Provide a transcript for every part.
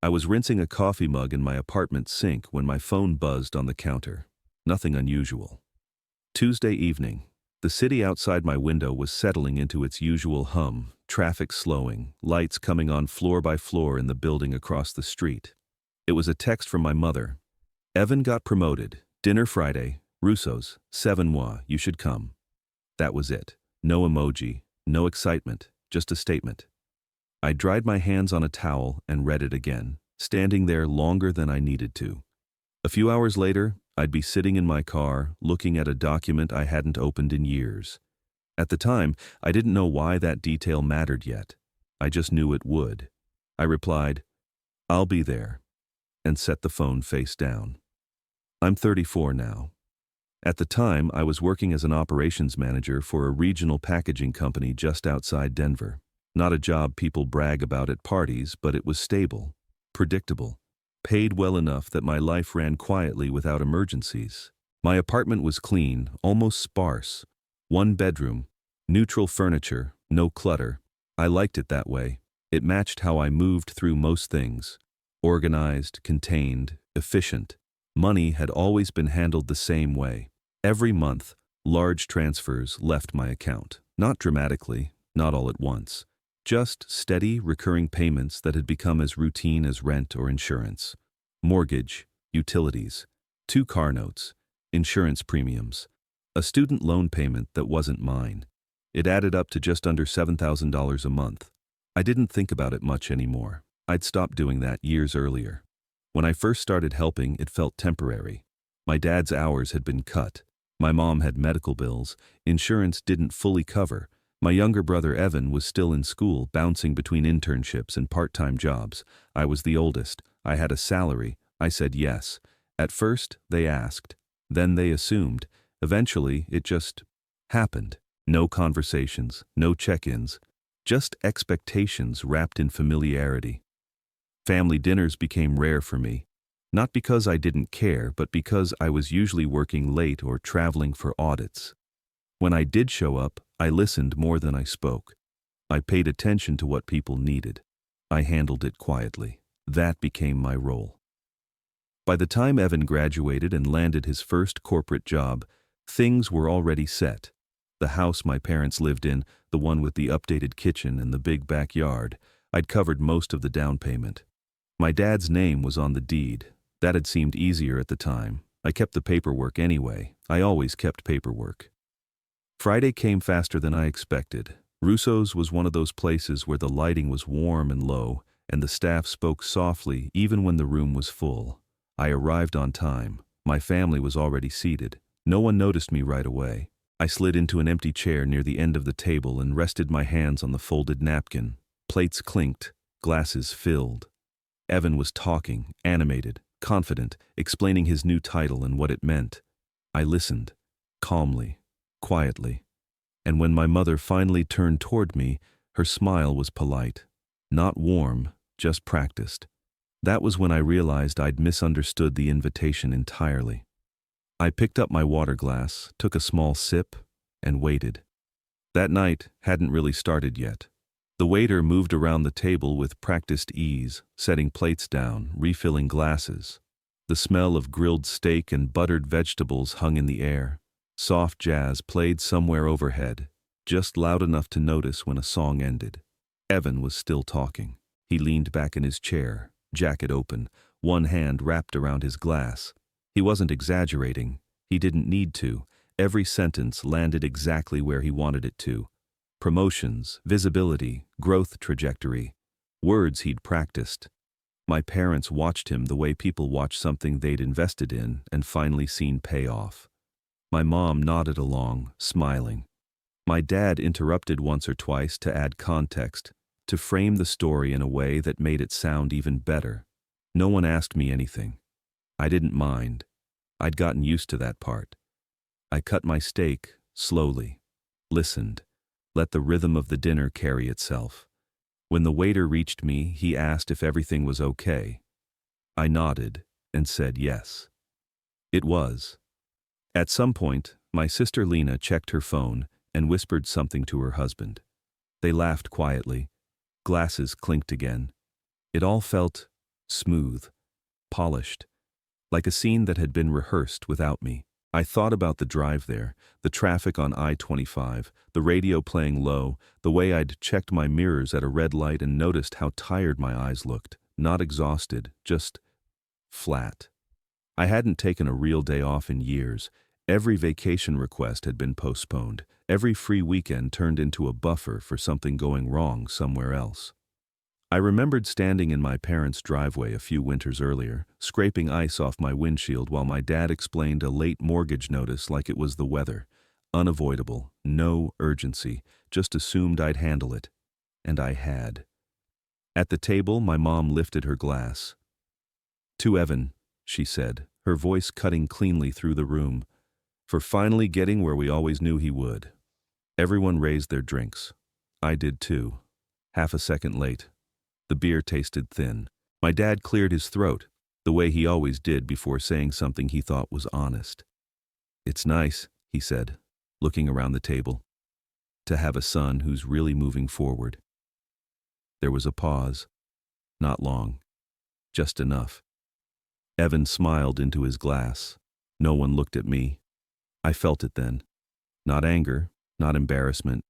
I was rinsing a coffee mug in my apartment sink when my phone buzzed on the counter. Nothing unusual. Tuesday evening. The city outside my window was settling into its usual hum, traffic slowing, lights coming on floor by floor in the building across the street. It was a text from my mother. Evan got promoted. Dinner Friday. Russo's. 7 mois. You should come. That was it. No emoji, no excitement, just a statement. I dried my hands on a towel and read it again, standing there longer than I needed to. A few hours later, I'd be sitting in my car, looking at a document I hadn't opened in years. At the time, I didn't know why that detail mattered yet. I just knew it would. I replied, "I'll be there," and set the phone face down. I'm 34 now. At the time, I was working as an operations manager for a regional packaging company just outside Denver. Not a job people brag about at parties, but it was stable, predictable, paid well enough that my life ran quietly without emergencies. My apartment was clean, almost sparse. One bedroom, neutral furniture, no clutter. I liked it that way. It matched how I moved through most things. Organized, contained, efficient. Money had always been handled the same way. Every month, large transfers left my account. Not dramatically, not all at once. Just steady, recurring payments that had become as routine as rent or insurance. Mortgage, utilities, 2 car notes, insurance premiums, a student loan payment that wasn't mine. It added up to just under $7,000 a month. I didn't think about it much anymore. I'd stopped doing that years earlier. When I first started helping, it felt temporary. My dad's hours had been cut. My mom had medical bills. Insurance didn't fully cover. My younger brother Evan was still in school, bouncing between internships and part-time jobs. I was the oldest. I had a salary. I said yes. At first, they asked. Then they assumed. Eventually, it just happened. No conversations, no check-ins, just expectations wrapped in familiarity. Family dinners became rare for me. Not because I didn't care, but because I was usually working late or traveling for audits. When I did show up, I listened more than I spoke. I paid attention to what people needed. I handled it quietly. That became my role. By the time Evan graduated and landed his first corporate job, things were already set. The house my parents lived in, the one with the updated kitchen and the big backyard, I'd covered most of the down payment. My dad's name was on the deed. That had seemed easier at the time. I kept the paperwork anyway. I always kept paperwork. Friday came faster than I expected. Russo's was one of those places where the lighting was warm and low, and the staff spoke softly even when the room was full. I arrived on time. My family was already seated. No one noticed me right away. I slid into an empty chair near the end of the table and rested my hands on the folded napkin. Plates clinked, glasses filled. Evan was talking, animated, confident, explaining his new title and what it meant. I listened, calmly, quietly. And when my mother finally turned toward me, her smile was polite. Not warm, just practiced. That was when I realized I'd misunderstood the invitation entirely. I picked up my water glass, took a small sip, and waited. That night hadn't really started yet. The waiter moved around the table with practiced ease, setting plates down, refilling glasses. The smell of grilled steak and buttered vegetables hung in the air. Soft jazz played somewhere overhead, just loud enough to notice when a song ended. Evan was still talking. He leaned back in his chair, jacket open, one hand wrapped around his glass. He wasn't exaggerating. He didn't need to. Every sentence landed exactly where he wanted it to. Promotions, visibility, growth trajectory. Words he'd practiced. My parents watched him the way people watch something they'd invested in and finally seen pay off. My mom nodded along, smiling. My dad interrupted once or twice to add context, to frame the story in a way that made it sound even better. No one asked me anything. I didn't mind. I'd gotten used to that part. I cut my steak, slowly, listened, let the rhythm of the dinner carry itself. When the waiter reached me, he asked if everything was okay. I nodded and said yes. It was. At some point, my sister Lena checked her phone and whispered something to her husband. They laughed quietly. Glasses clinked again. It all felt smooth, polished, like a scene that had been rehearsed without me. I thought about the drive there, the traffic on I-25, the radio playing low, the way I'd checked my mirrors at a red light and noticed how tired my eyes looked, not exhausted, just flat. I hadn't taken a real day off in years. Every vacation request had been postponed. Every free weekend turned into a buffer for something going wrong somewhere else. I remembered standing in my parents' driveway a few winters earlier, scraping ice off my windshield while my dad explained a late mortgage notice like it was the weather. Unavoidable, no urgency, just assumed I'd handle it. And I had. At the table, my mom lifted her glass. "To Evan," she said, her voice cutting cleanly through the room, "for finally getting where we always knew he would." Everyone raised their drinks. I did too. Half a second late. The beer tasted thin. My dad cleared his throat, the way he always did before saying something he thought was honest. "It's nice," he said, looking around the table, "to have a son who's really moving forward." There was a pause. Not long. Just enough. Evan smiled into his glass. No one looked at me. I felt it then. Not anger, not embarrassment,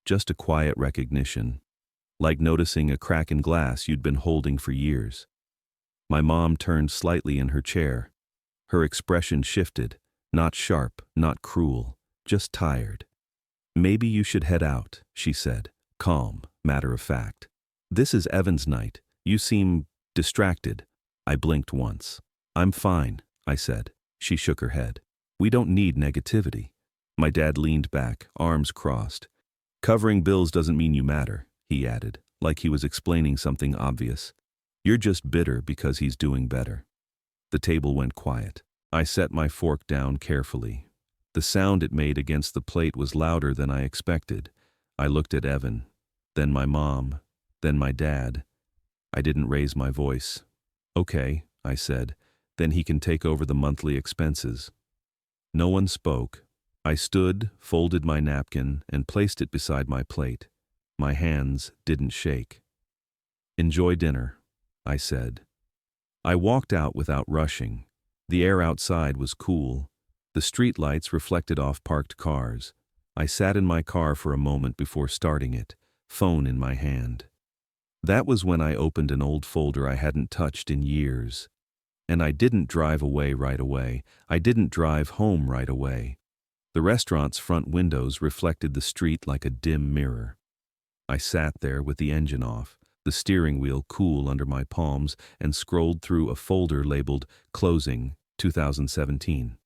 just a quiet recognition. Like noticing a crack in glass you'd been holding for years. My mom turned slightly in her chair. Her expression shifted, not sharp, not cruel, just tired. "Maybe you should head out," she said, calm, matter of fact. "This is Evan's night. You seem distracted." I blinked once. "I'm fine," I said. She shook her head. "We don't need negativity." My dad leaned back, arms crossed. "Covering bills doesn't mean you matter," he added, like he was explaining something obvious. "You're just bitter because he's doing better." The table went quiet. I set my fork down carefully. The sound it made against the plate was louder than I expected. I looked at Evan, then my mom, then my dad. I didn't raise my voice. "Okay," I said, "then he can take over the monthly expenses." No one spoke. I stood, folded my napkin, and placed it beside my plate. My hands didn't shake. "Enjoy dinner," I said. I walked out without rushing. The air outside was cool. The street lights reflected off parked cars. I sat in my car for a moment before starting it, phone in my hand. That was when I opened an old folder I hadn't touched in years. And I didn't drive away right away. I didn't drive home right away. The restaurant's front windows reflected the street like a dim mirror. I sat there with the engine off, the steering wheel cool under my palms, and scrolled through a folder labeled Closing 2017.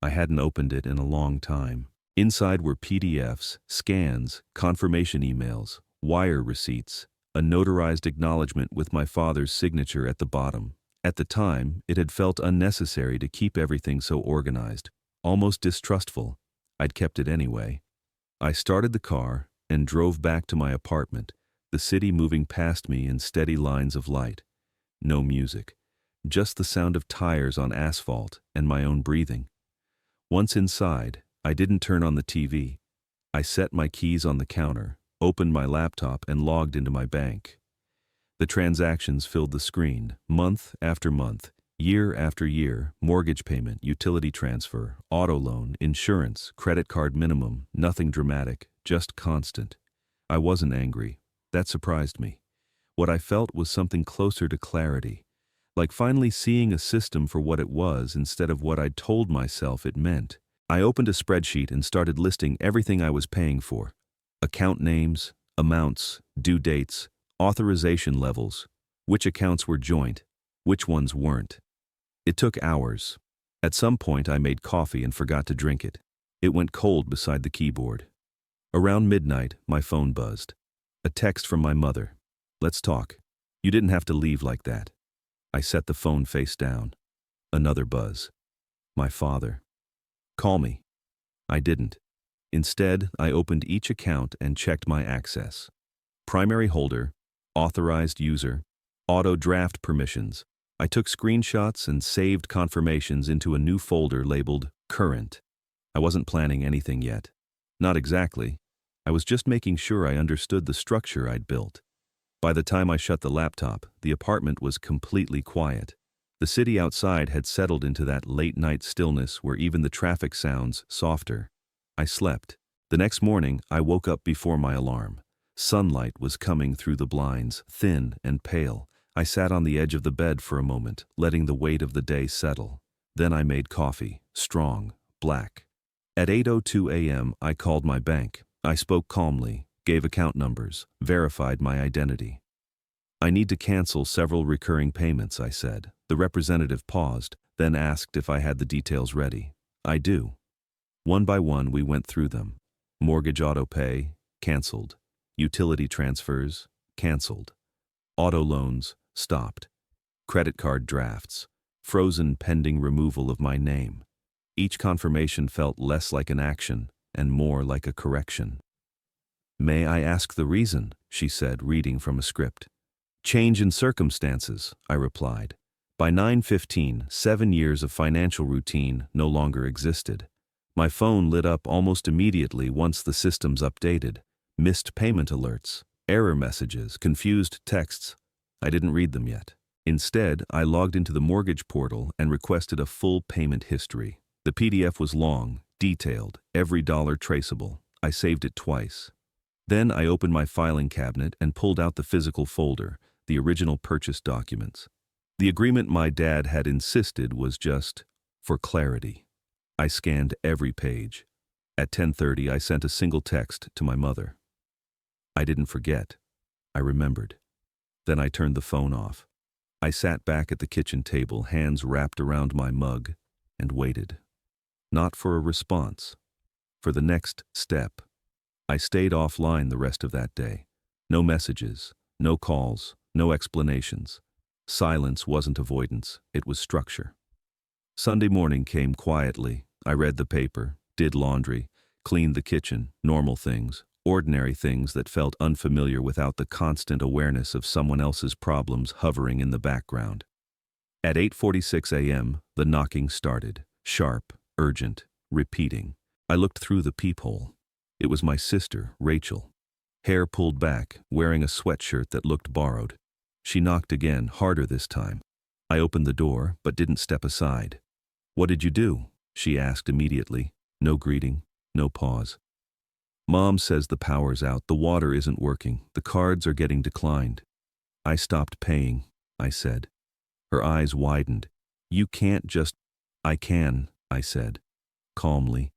I hadn't opened it in a long time. Inside were PDFs, scans, confirmation emails, wire receipts, a notarized acknowledgement with my father's signature at the bottom. At the time, it had felt unnecessary to keep everything so organized, almost distrustful. I'd kept it anyway. I started the car and drove back to my apartment, the city moving past me in steady lines of light. No music, just the sound of tires on asphalt and my own breathing. Once inside, I didn't turn on the TV. I set my keys on the counter, opened my laptop, and logged into my bank. The transactions filled the screen, month after month, year after year: mortgage payment, utility transfer, auto loan, insurance, credit card minimum, nothing dramatic, just constant. I wasn't angry. That surprised me. What I felt was something closer to clarity, like finally seeing a system for what it was instead of what I'd told myself it meant. I opened a spreadsheet and started listing everything I was paying for. Account names, amounts, due dates, authorization levels, which accounts were joint, which ones weren't. It took hours. At some point I made coffee and forgot to drink it. It went cold beside the keyboard. Around midnight, my phone buzzed. A text from my mother. "Let's talk. You didn't have to leave like that." I set the phone face down. Another buzz. My father. "Call me." I didn't. Instead, I opened each account and checked my access. Primary holder, authorized user, auto draft permissions. I took screenshots and saved confirmations into a new folder labeled Current. I wasn't planning anything yet. Not exactly. I was just making sure I understood the structure I'd built. By the time I shut the laptop, the apartment was completely quiet. The city outside had settled into that late-night stillness where even the traffic sounds softer. I slept. The next morning, I woke up before my alarm. Sunlight was coming through the blinds, thin and pale. I sat on the edge of the bed for a moment, letting the weight of the day settle. Then I made coffee, strong, black. At 8:02 a.m., I called my bank. I spoke calmly, gave account numbers, verified my identity. I need to cancel several recurring payments, I said. The representative paused, then asked if I had the details ready. I do. One by one, we went through them. Mortgage auto pay, canceled. Utility transfers, canceled. Auto loans, stopped. Credit card drafts, frozen pending removal of my name. Each confirmation felt less like an action and more like a correction. May I ask the reason? She said, reading from a script. Change in circumstances, I replied. By 9:15, 7 years of financial routine no longer existed. My phone lit up almost immediately once the systems updated. Missed payment alerts, error messages, confused texts. I didn't read them yet. Instead, I logged into the mortgage portal and requested a full payment history. The PDF was long, detailed, every dollar traceable. I saved it twice. Then I opened my filing cabinet and pulled out the physical folder, the original purchase documents. The agreement my dad had insisted was just for clarity. I scanned every page. At 10:30, I sent a single text to my mother. I didn't forget. I remembered. Then I turned the phone off. I sat back at the kitchen table, hands wrapped around my mug, and waited. Not for a response. For the next step. I stayed offline the rest of that day. No messages, no calls, no explanations. Silence wasn't avoidance, it was structure. Sunday morning came quietly. I read the paper, did laundry, cleaned the kitchen, normal things, ordinary things that felt unfamiliar without the constant awareness of someone else's problems hovering in the background. At 8:46 a.m., the knocking started, sharp, urgent, repeating. I looked through the peephole. It was my sister, Rachel. Hair pulled back, wearing a sweatshirt that looked borrowed. She knocked again, harder this time. I opened the door, but didn't step aside. "What did you do?" she asked immediately. No greeting, no pause. "Mom says the power's out, the water isn't working, the cards are getting declined." "I stopped paying," I said. Her eyes widened. "You can't just—" "I can," I said, calmly,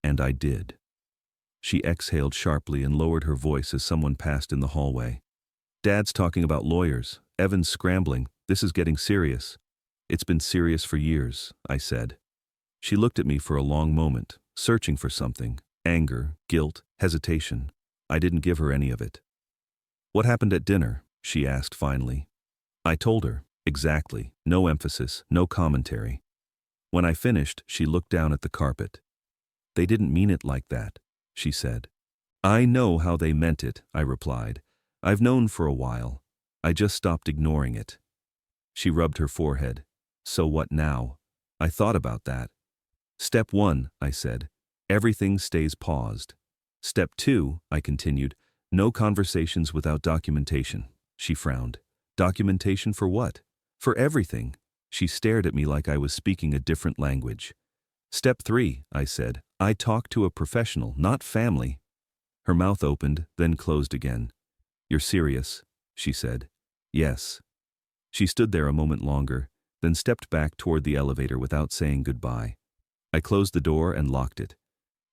and I did. She exhaled sharply and lowered her voice as someone passed in the hallway. "Dad's talking about lawyers. Evan's scrambling. This is getting serious." "It's been serious for years," I said. She looked at me for a long moment, searching for something. Anger, guilt, hesitation. I didn't give her any of it. "What happened at dinner?" she asked finally. I told her, exactly, no emphasis, no commentary. When I finished, she looked down at the carpet. "They didn't mean it like that," she said. "I know how they meant it," I replied. "I've known for a while. I just stopped ignoring it." She rubbed her forehead. "So what now?" I thought about that. "Step 1, I said. Everything stays paused. Step 2, I continued. No conversations without documentation." She frowned. "Documentation for what?" "For everything." She stared at me like I was speaking a different language. "Step 3, I said. I talk to a professional, not family." Her mouth opened, then closed again. "You're serious?" she said. "Yes." She stood there a moment longer, then stepped back toward the elevator without saying goodbye. I closed the door and locked it.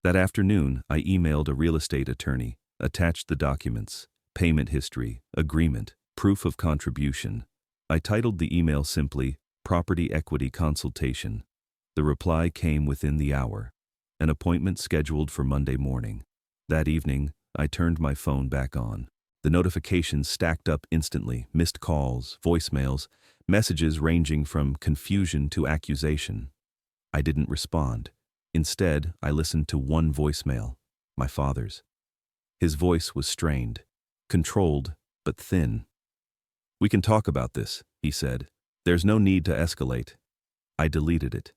That afternoon, I emailed a real estate attorney, attached the documents, payment history, agreement, proof of contribution. I titled the email simply, Property Equity Consultation. The reply came within the hour. An appointment scheduled for Monday morning. That evening, I turned my phone back on. The notifications stacked up instantly, missed calls, voicemails, messages ranging from confusion to accusation. I didn't respond. Instead, I listened to one voicemail, my father's. His voice was strained, controlled, but thin. "We can talk about this," he said. "There's no need to escalate." I deleted it.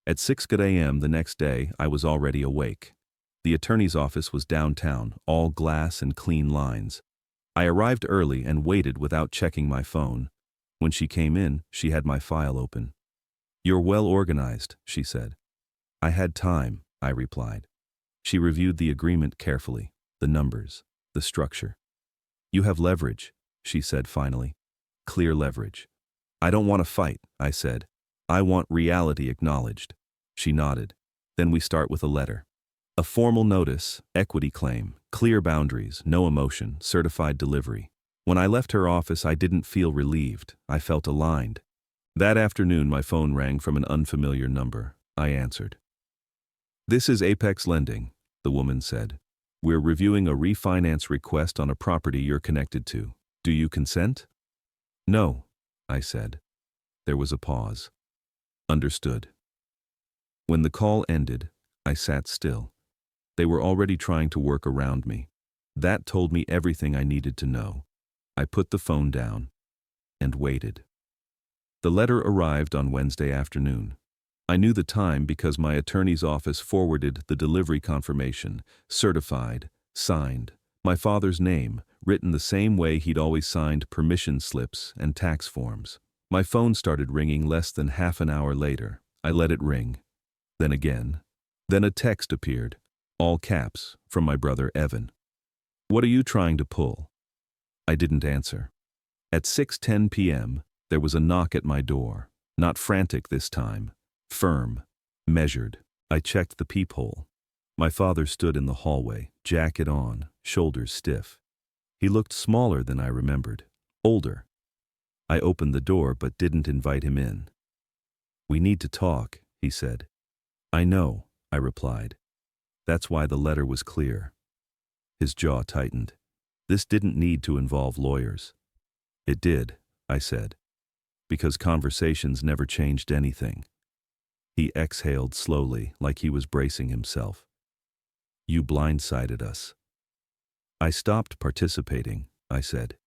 At 6 a.m. the next day, I was already awake. The attorney's office was downtown, all glass and clean lines. I arrived early and waited without checking my phone. When she came in, she had my file open. "You're well organized," she said. "I had time," I replied. She reviewed the agreement carefully, the numbers, the structure. "You have leverage," she said finally. "Clear leverage." "I don't want to fight," I said. "I want reality acknowledged." She nodded. "Then we start with a letter. A formal notice, equity claim, clear boundaries, no emotion, certified delivery." When I left her office, I didn't feel relieved. I felt aligned. That afternoon, my phone rang from an unfamiliar number. I answered. "This is Apex Lending," the woman said. "We're reviewing a refinance request on a property you're connected to. Do you consent?" "No," I said. There was a pause. "Understood." When the call ended, I sat still. They were already trying to work around me. That told me everything I needed to know. I put the phone down and waited. The letter arrived on Wednesday afternoon. I knew the time because my attorney's office forwarded the delivery confirmation, certified, signed, my father's name, written the same way he'd always signed permission slips and tax forms. My phone started ringing less than half an hour later. I let it ring. Then again. Then a text appeared, all caps, from my brother Evan. "What are you trying to pull?" I didn't answer. At 6:10 p.m., there was a knock at my door. Not frantic this time. Firm. Measured. I checked the peephole. My father stood in the hallway, jacket on, shoulders stiff. He looked smaller than I remembered. Older. I opened the door but didn't invite him in. "We need to talk," he said. "I know," I replied. That's why the letter was clear. His jaw tightened. This didn't need to involve lawyers. "It did," I said, "because conversations never changed anything." He exhaled slowly, like he was bracing himself. "You blindsided us." "I stopped participating," I said.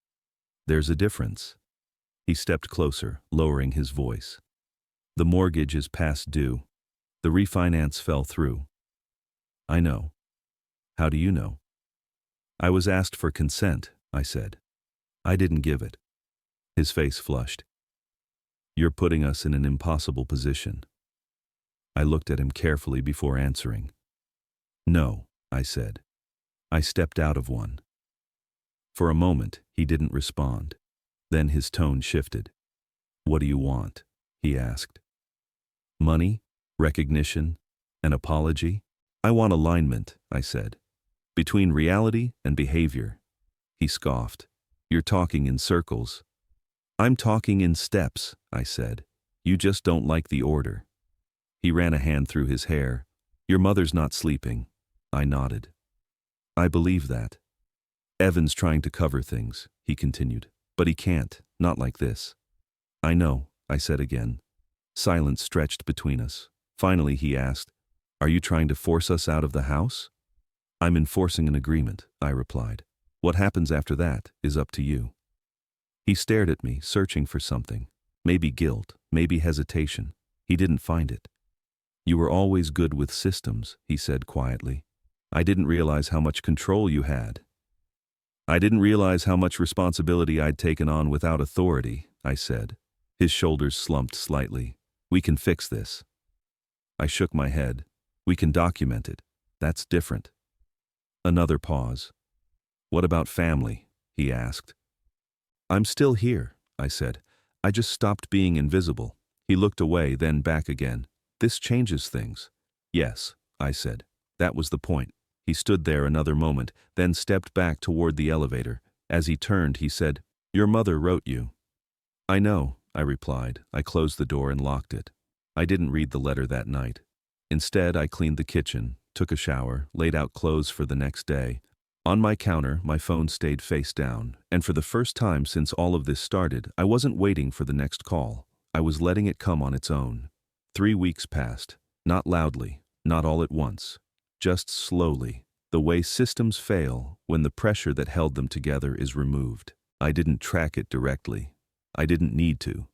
"There's a difference." He stepped closer, lowering his voice. "The mortgage is past due. The refinance fell through." "I know." "How do you know?" "I was asked for consent," I said. "I didn't give it." His face flushed. "You're putting us in an impossible position." I looked at him carefully before answering. "No," I said. "I stepped out of one." For a moment, he didn't respond. Then his tone shifted. "What do you want?" he asked. "Money? Recognition? An apology?" "I want alignment," I said. "Between reality and behavior." He scoffed. "You're talking in circles." "I'm talking in steps," I said. "You just don't like the order." He ran a hand through his hair. "Your mother's not sleeping." I nodded. "I believe that." "Evan's trying to cover things," he continued. "But he can't, not like this." "I know," I said again. Silence stretched between us. Finally he asked, "Are you trying to force us out of the house?" "I'm enforcing an agreement," I replied. "What happens after that is up to you." He stared at me, searching for something. Maybe guilt, maybe hesitation. He didn't find it. "You were always good with systems," he said quietly. "I didn't realize how much control you had." "I didn't realize how much responsibility I'd taken on without authority," I said. His shoulders slumped slightly. "We can fix this." I shook my head. "We can document it. That's different." Another pause. "What about family?" he asked. "I'm still here," I said. "I just stopped being invisible." He looked away, then back again. "This changes things." "Yes," I said. That was the point. He stood there another moment, then stepped back toward the elevator. As he turned, he said, "Your mother wrote you." "I know," I replied. I closed the door and locked it. I didn't read the letter that night. Instead, I cleaned the kitchen, took a shower, laid out clothes for the next day. On my counter, my phone stayed face down, and for the first time since all of this started, I wasn't waiting for the next call. I was letting it come on its own. 3 weeks passed, not loudly, not all at once, just slowly, the way systems fail when the pressure that held them together is removed. I didn't track it directly. I didn't need to.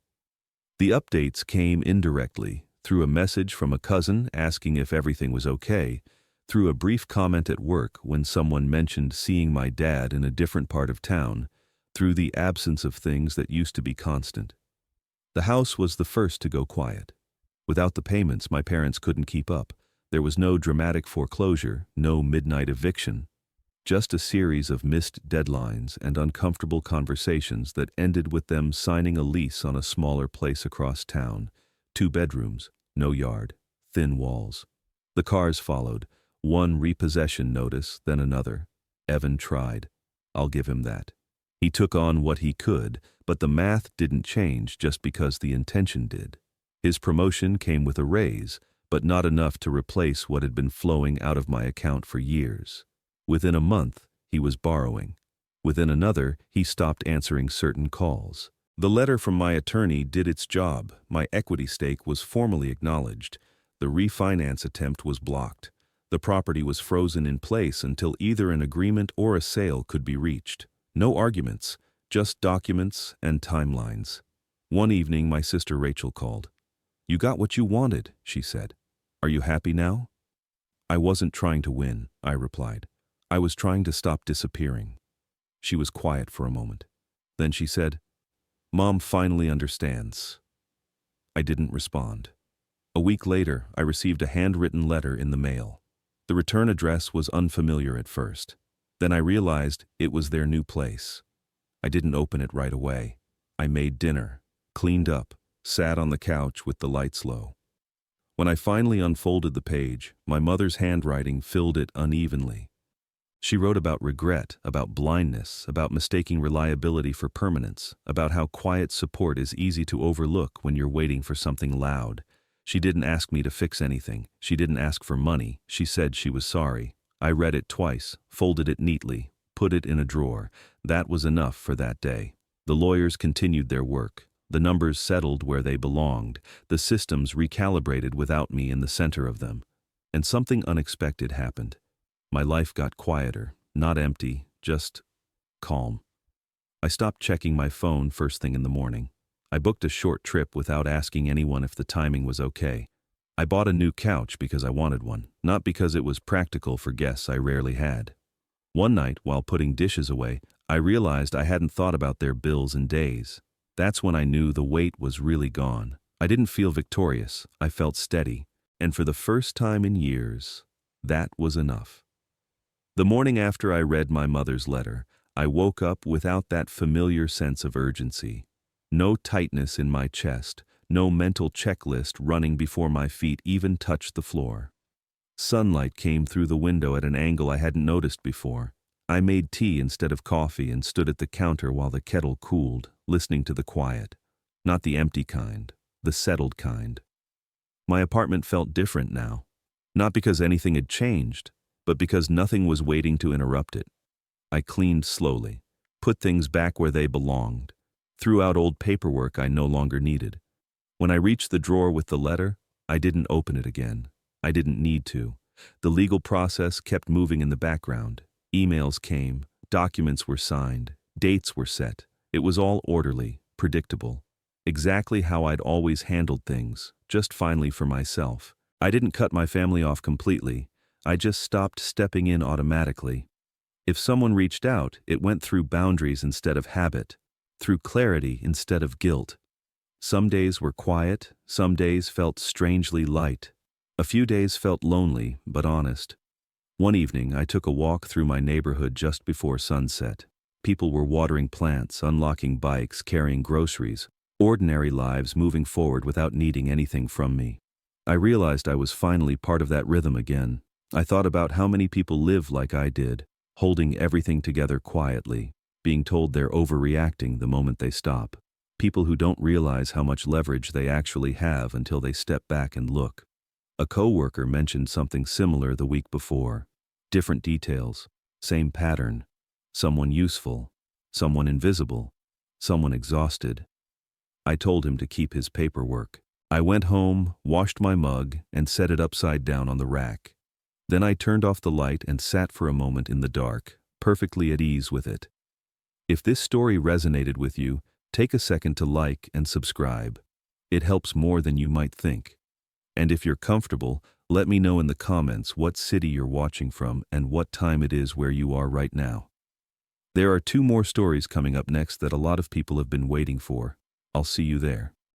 The updates came indirectly, through a message from a cousin asking if everything was okay, through a brief comment at work when someone mentioned seeing my dad in a different part of town, through the absence of things that used to be constant. The house was the first to go quiet. Without the payments, my parents couldn't keep up. There was no dramatic foreclosure, no midnight eviction. Just a series of missed deadlines and uncomfortable conversations that ended with them signing a lease on a smaller place across town. 2 bedrooms, no yard, thin walls. The cars followed, one repossession notice, then another. Evan tried. I'll give him that. He took on what he could, but the math didn't change just because the intention did. His promotion came with a raise, but not enough to replace what had been flowing out of my account for years. Within a month, he was borrowing. Within another, he stopped answering certain calls. The letter from my attorney did its job. My equity stake was formally acknowledged. The refinance attempt was blocked. The property was frozen in place until either an agreement or a sale could be reached. No arguments, just documents and timelines. One evening, my sister Rachel called. "You got what you wanted," she said. "Are you happy now?" "I wasn't trying to win," I replied. "I was trying to stop disappearing." She was quiet for a moment. Then she said, "Mom finally understands." I didn't respond. A week later, I received a handwritten letter in the mail. The return address was unfamiliar at first. Then I realized it was their new place. I didn't open it right away. I made dinner, cleaned up, sat on the couch with the lights low. When I finally unfolded the page, my mother's handwriting filled it unevenly. She wrote about regret, about blindness, about mistaking reliability for permanence, about how quiet support is easy to overlook when you're waiting for something loud. She didn't ask me to fix anything. She didn't ask for money. She said she was sorry. I read it twice, folded it neatly, put it in a drawer. That was enough for that day. The lawyers continued their work. The numbers settled where they belonged. The systems recalibrated without me in the center of them. And something unexpected happened. My life got quieter, not empty, just calm. I stopped checking my phone first thing in the morning. I booked a short trip without asking anyone if the timing was okay. I bought a new couch because I wanted one, not because it was practical for guests I rarely had. One night, while putting dishes away, I realized I hadn't thought about their bills in days. That's when I knew the weight was really gone. I didn't feel victorious. I felt steady. And for the first time in years, that was enough. The morning after I read my mother's letter, I woke up without that familiar sense of urgency. No tightness in my chest, no mental checklist running before my feet even touched the floor. Sunlight came through the window at an angle I hadn't noticed before. I made tea instead of coffee and stood at the counter while the kettle cooled, listening to the quiet. Not the empty kind, the settled kind. My apartment felt different now. Not because anything had changed, but because nothing was waiting to interrupt it. I cleaned slowly, put things back where they belonged, threw out old paperwork I no longer needed. When I reached the drawer with the letter, I didn't open it again. I didn't need to. The legal process kept moving in the background. Emails came, documents were signed, dates were set. It was all orderly, predictable. Exactly how I'd always handled things, just finally for myself. I didn't cut my family off completely. I just stopped stepping in automatically. If someone reached out, it went through boundaries instead of habit, through clarity instead of guilt. Some days were quiet, some days felt strangely light. A few days felt lonely, but honest. One evening, I took a walk through my neighborhood just before sunset. People were watering plants, unlocking bikes, carrying groceries. Ordinary lives moving forward without needing anything from me. I realized I was finally part of that rhythm again. I thought about how many people live like I did, holding everything together quietly, being told they're overreacting the moment they stop. People who don't realize how much leverage they actually have until they step back and look. A coworker mentioned something similar the week before. Different details, same pattern. Someone useful, someone invisible, someone exhausted. I told him to keep his paperwork. I went home, washed my mug, and set it upside down on the rack. Then I turned off the light and sat for a moment in the dark, perfectly at ease with it. If this story resonated with you, take a second to like and subscribe. It helps more than you might think. And if you're comfortable, let me know in the comments what city you're watching from and what time it is where you are right now. There are 2 more stories coming up next that a lot of people have been waiting for. I'll see you there.